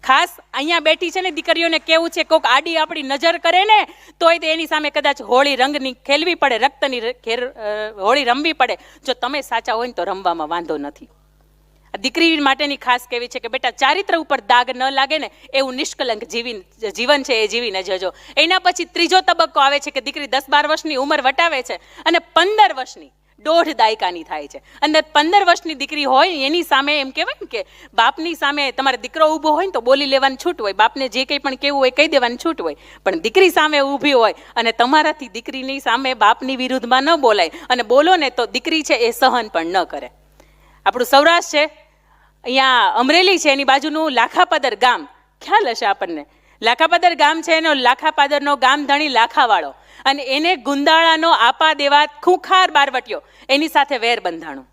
ખાસ અહીંયા બેઠી છે ને દીકરીઓને કેવું છે, કોઈક આડી આપણી નજર કરે ને તોય તે એની સામે કદાચ હોળી રંગની ખેલવી પડે, રક્તની હોળી રમવી પડે. જો તમે સાચા હોય ને તો રમવામાં વાંધો નથી. દીકરી માટેની ખાસ કેવી છે કે બેટા, ચારિત્ર ઉપર દાગ ન લાગે ને એવું નિષ્કલંક જીવન છે એ જીવીને જજો. એના પછી ત્રીજો તબક્કો આવે છે કે દીકરી 10-12 વર્ષની ઉંમર વટાવે છે અને 15 વર્ષની, 1.5 દાયકાની થાય છે. અને 15 વર્ષની દીકરી હોય એની સામે એમ કહેવાય ને કે બાપની સામે તમારે દીકરો ઊભો હોય ને તો બોલી લેવાની છૂટ હોય, બાપને જે કંઈ પણ કહેવું હોય કહી દેવાની છૂટ હોય. પણ દીકરી સામે ઊભી હોય અને તમારાથી દીકરીની સામે બાપની વિરુદ્ધમાં ન બોલાય અને બોલો ને તો દીકરી છે એ સહન પણ ન કરે. આપણું સૌરાષ્ટ્ર છે, અહીંયા અમરેલી છે, એની બાજુનું લાખાપાદર ગામ ખ્યાલ હશે આપણને. લાખાપાદર ગામ છે એનો લાખાપાદરનો ગામ ધણી લાખાવાળો, અને એને ગુંદાળાનો આપા દેવા ખૂંખાર બારવટીયો એની સાથે વેર બંધાણું.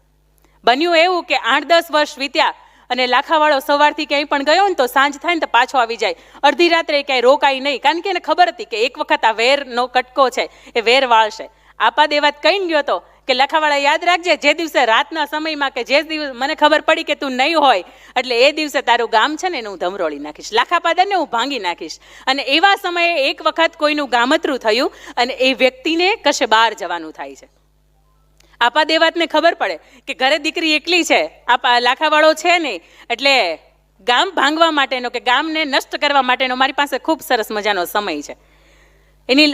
બન્યું એવું કે 8-10 વર્ષ વીત્યા અને લાખાવાળો સવારથી ક્યાંય પણ ગયો ને તો સાંજ થાય ને તો પાછો આવી જાય. અડધી રાત્રે ક્યાંય રોકાય નહીં, કારણ કે એને ખબર હતી કે એક વખત આ વેરનો કટકો છે એ વેર વાળશે. આપા દેવાત કહીને ગયો તો કે લખાવાળા યાદ રાખજે, જે દિવસે રાતના સમયમાં કે જે દિવસે મને ખબર પડી કે તું નહીં હોય એટલે એ દિવસે તારું ગામ છે ને એને હું ધમરોળી નાખીશ, લાખાપાદરને હું ભાંગી નાખીશ. અને એવા સમયે એક વખત કોઈનું ગામતરું થયું અને એ વ્યક્તિને કશે બહાર જવાનું થાય છે. આપા દેવાતને ખબર પડે કે ઘરે દીકરી એકલી છે, આપા લાખાવાળો છે નહીં, એટલે ગામ ભાંગવા માટેનો કે ગામને નષ્ટ કરવા માટેનો મારી પાસે ખૂબ સરસ મજાનો સમય છે. એની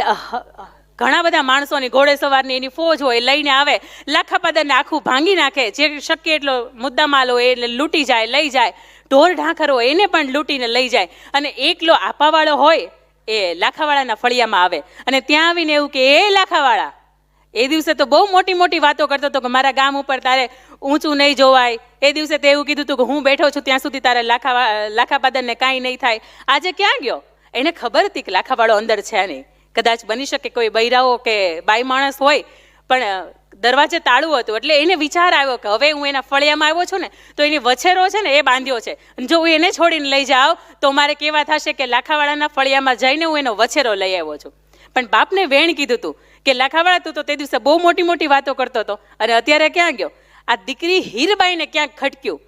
ઘણા બધા માણસોની ઘોડે સવારની એની ફોજ હોય, લઈને આવે, લાખાપાદરને આખું ભાંગી નાખે, જે શક્ય એટલો મુદ્દામાલ હોય એટલે લૂંટી જાય, લઈ જાય, ઢોર ઢાંખર હોય એને પણ લૂંટીને લઈ જાય. અને એકલો આપાવાળો હોય એ લાખાવાળાના ફળિયામાં આવે અને ત્યાં આવીને એવું કે એ લાખાવાળા, એ દિવસે તો બહુ મોટી મોટી વાતો કરતો હતો કે મારા ગામ ઉપર તારે ઊંચું નહીં જોવાય, એ દિવસે તે એવું કીધું હતું કે હું બેઠો છું ત્યાં સુધી તારે લાખાપાદરને કાંઈ નહીં થાય. આજે ક્યાં ગયો? એને ખબર હતી કે લાખાવાળો અંદર છે નહીં. કદાચ બની શકે કોઈ બૈરાઓ કે બાઈ માણસ હોય, પણ દરવાજે તાળું હતું એટલે એને વિચાર આવ્યો કે હવે હું એના ફળિયામાં આવ્યો છું ને તો એની વછેરો છે ને એ બાંધ્યો છે, જો હું એને છોડીને લઈ જાઉં તો મારે કેવા થશે કે લાખાવાળાના ફળિયામાં જઈને હું એનો વછેરો લઈ આવ્યો છું. પણ બાપને વેણ કીધું હતું કે લાખાવાળા તું તો તે દિવસે બહુ મોટી મોટી વાતો કરતો હતો અને અત્યારે ક્યાં ગયો? આ દીકરી હીરબાઈને ક્યાંક ખટક્યું.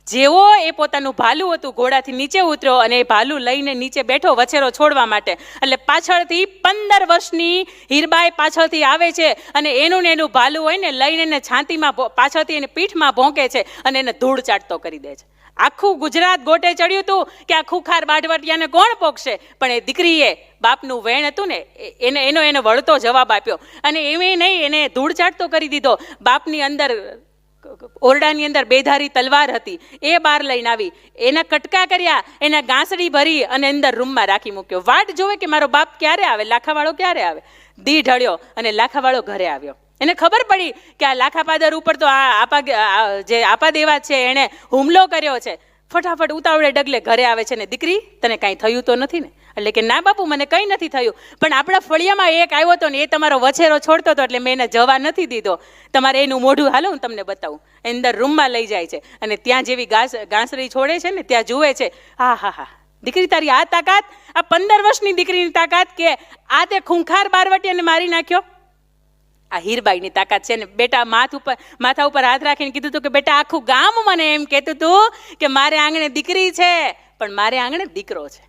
જેવો એ પોતાનું ભાલું હતું ઘોડાથી નીચે ઉતર્યો અને એ ભાલું લઈને નીચે બેઠો વછેરો છોડવા માટે, એટલે પાછળથી 15 વર્ષની હીરબાઈ પાછળથી આવે છે અને એનું ને એનું ભાલું હોય ને લઈને એને છાતીમાં પાછળથી એને પીઠમાં ભોંકે છે અને એને ધૂળ ચાટતો કરી દે છે. આખું ગુજરાત ગોટે ચડ્યું હતું કે આ ખૂખાર બાઢવટિયાને કોણ પોકશે, પણ એ દીકરીએ બાપનું વેણ હતું ને એનો વળતો જવાબ આપ્યો અને એਵੇਂ નહીં, એને ધૂળ ચાટતો કરી દીધો. બાપની અંદર ઓરડાની અંદર બેધારી તલવાર હતી, એ બહાર લઈને આવી, એના કટકા કર્યા, એના ગાંસડી ભરી અને અંદર રૂમમાં રાખી મૂક્યો. વાટ જોવે કે મારો બાપ ક્યારે આવે, લાખાવાળો ક્યારે આવે. દી ઢળ્યો અને લાખાવાળો ઘરે આવ્યો. એને ખબર પડી કે આ લાખાપાદર ઉપર તો જે આપા દેવા છે એણે હુમલો કર્યો છે. ફટાફટ ઉતાવળે ડગલે ઘરે આવે છે ને દીકરી તને કાંઈ થયું તો નથી ને? એટલે કે ના બાપુ મને કંઈ નથી થયું, પણ આપણા ફળિયામાં એક આવ્યો હતો ને એ તમારો વછેરો છોડતો હતો એટલે મેં એને જવા નથી દીધો, તમારે એનું મોઢું હાલો હું તમને બતાવું. અંદર રૂમમાં લઈ જાય છે અને ત્યાં જેવી ગાંસડી છોડે છે ને ત્યાં જુએ છે, હા હા હા દીકરી તારી આ તાકાત, આ 15 વર્ષની દીકરીની તાકાત કે આ તે ખૂંખાર બારવટીયાને મારી નાખ્યો. આ હીરબાઈની તાકાત છે ને. બેટા માથા ઉપર હાથ રાખીને કીધું હતું કે બેટા આખું ગામ મને એમ કહેતું હતું કે મારે આંગણે દીકરી છે પણ મારે આંગણે દીકરો છે.